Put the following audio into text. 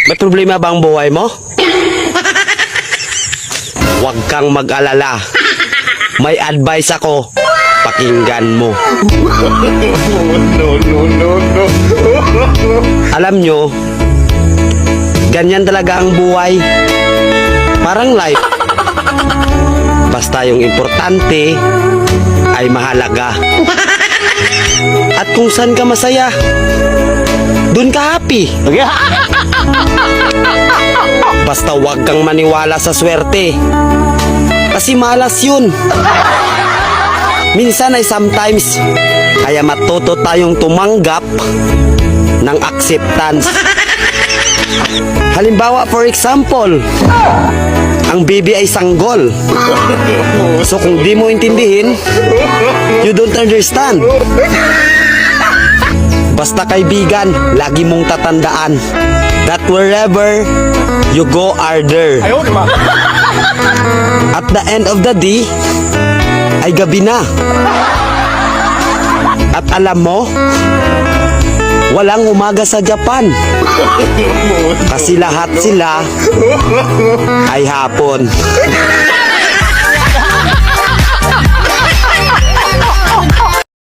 May problema bang buhay mo? Huwag kang mag-alala. May advice ako. Pakinggan mo. Alam nyo, ganyan talaga ang buhay. Parang life. Basta yung importante ay mahalaga. At kung saan ka masaya, dun ka happy. Basta wag kang maniwala sa swerte. Kasi malas yun. Minsan ay sometimes. Kaya matuto tayong tumanggap ng acceptance. Halimbawa, for example, ang baby ay sanggol. So kung di mo intindihin, you don't understand. Basta kaibigan, lagi mong tatandaan that wherever you go are there. At the end of the day, ay gabi na. At alam mo, walang umaga sa Japan. Kasi lahat sila ay hapon.